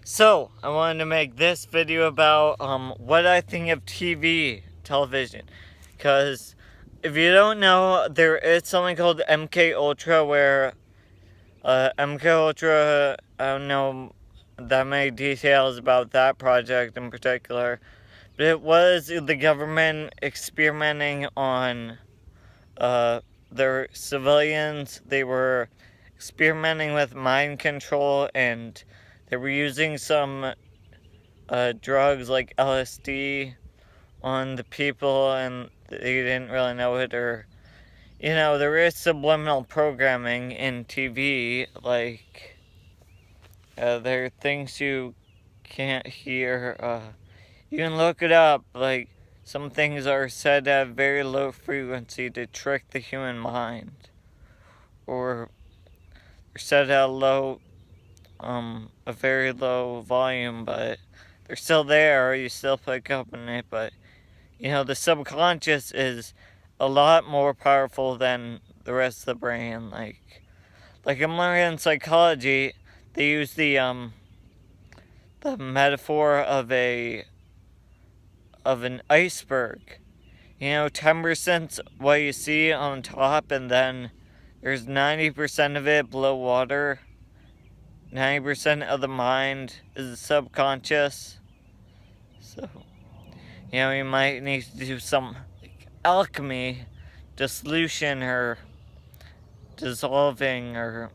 So, I wanted to make this video about what I think of television. Because if you don't know, there is something called MK Ultra where MK Ultra, I don't know that many details about that project in particular, but it was the government experimenting on uh, their civilians. They were experimenting with mind control, and they were using some drugs like LSD on the people, and they didn't really know it. Or there is subliminal programming in TV, like there are things you can't hear. You can look it up. Like some things are said at very low frequency to trick the human mind, or said at a very low volume, but they're still there. You still pick up on it, but the subconscious is a lot more powerful than the rest of the brain. Like I'm learning in psychology, they use the metaphor of an iceberg. 10% what you see on top, and then there's 90% of it below water. 90% of the mind is the subconscious. So, you might need to do some alchemy, dissolution, or dissolving, or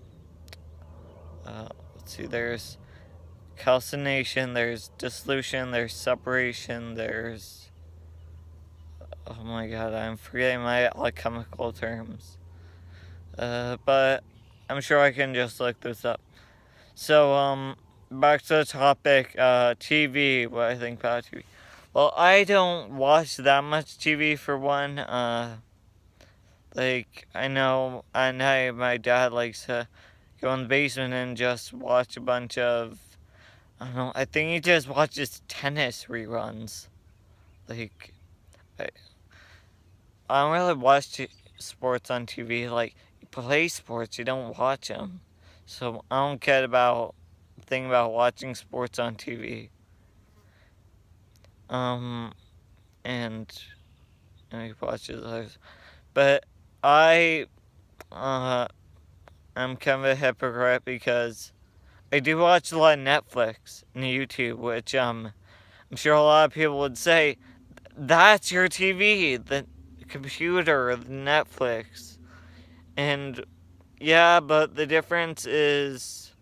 let's see, there's calcination, there's dissolution, there's separation, there's, oh my god, I'm forgetting my alchemical terms. But I'm sure I can just look this up. So, back to the topic, TV, what I think about TV. Well, I don't watch that much TV for one. I know, my dad likes to go in the basement and just watch a bunch of, I don't know, I think he just watches tennis reruns. Like, I, I don't really watch sports on TV. Like, you play sports, you don't watch them. So, I don't care about the thing about watching sports on TV. Um, and, he watches those. But I, I'm kind of a hypocrite because I do watch a lot of Netflix and YouTube, which I'm sure a lot of people would say that's your TV, the computer, the Netflix. And yeah, but the difference is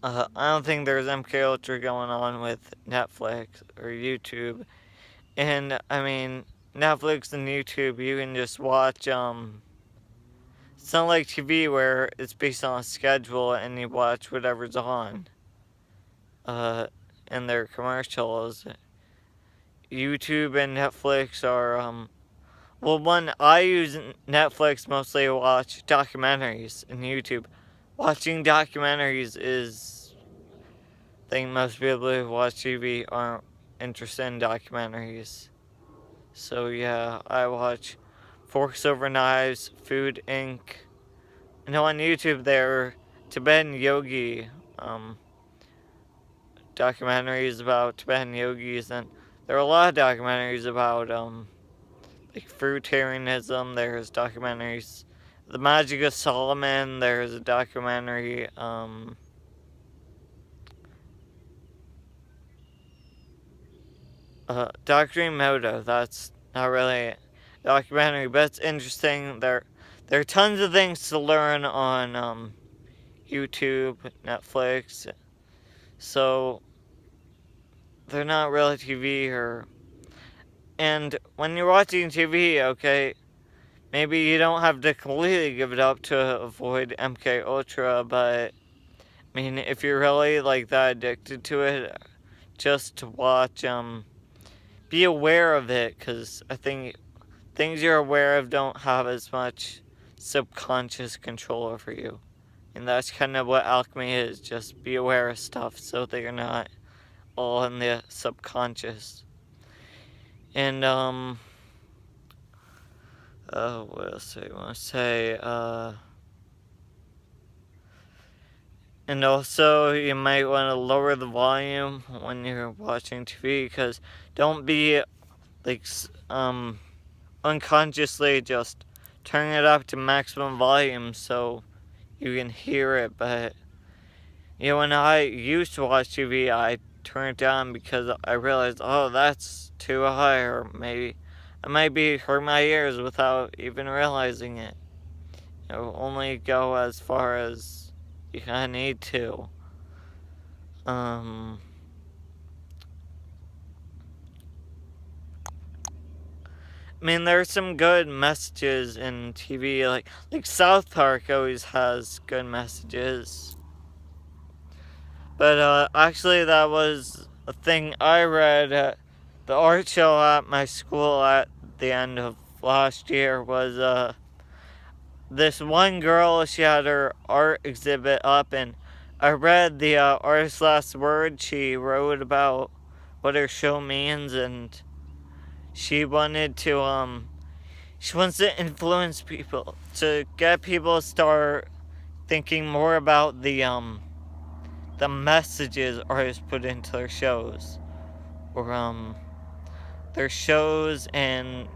I don't think there's MK Ultra going on with Netflix or YouTube. And I mean, Netflix and YouTube, you can just watch it's not like TV where it's based on a schedule and you watch whatever's on. In their commercials. YouTube and Netflix are well, one, I use Netflix mostly to watch documentaries, and YouTube watching documentaries is I think most people who watch TV aren't interested in documentaries. So yeah, I watch Forks Over Knives, Food Inc. And on YouTube there are Tibetan yogi documentaries about Tibetan yogis, and there are a lot of documentaries about like fruitarianism. There's documentaries, The Magic of Solomon. There's a documentary. Dr. Emoto. That's not really a documentary, but it's interesting. There are tons of things to learn on YouTube, Netflix. So they're not really TV or. And when you're watching TV, okay, maybe you don't have to completely give it up to avoid MK Ultra, but I mean, if you're really like that addicted to it, just to watch, be aware of it, because I think things you're aware of don't have as much subconscious control over you. And that's kind of what alchemy is, just be aware of stuff so that you're not all in the subconscious. And, what else do I want to say? And also, you might want to lower the volume when you're watching TV, because don't be like unconsciously just turn it up to maximum volume so you can hear it. But when I used to watch TV, I turned it down because I realized, oh, that's too high, or maybe I might be hurting my ears without even realizing it. Only go as far as you kind of need to. I mean, there's some good messages in TV, like South Park always has good messages. But actually, that was a thing I read at the art show at my school at the end of last year. Was this one girl? She had her art exhibit up, and I read the artist's last word. She wrote about what her show means, and she wanted to she wants to influence people, to get people to start thinking more about the messages artists put into their shows, or their shows and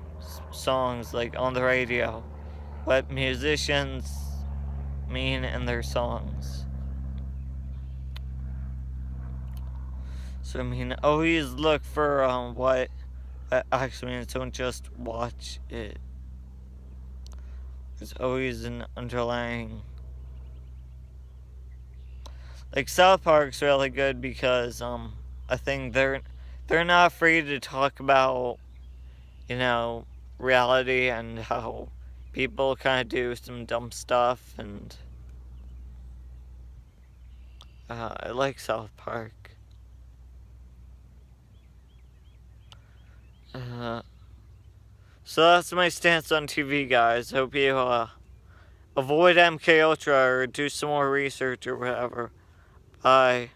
songs, like on the radio, what musicians mean in their songs. So I mean, always look for what that actually means. Don't just watch it. There's always an underlying. Like South Park's really good because I think they're not afraid to talk about, reality and how people kind of do some dumb stuff, and I like South Park. So that's my stance on TV, guys. Hope you avoid MK Ultra or do some more research or whatever. Bye.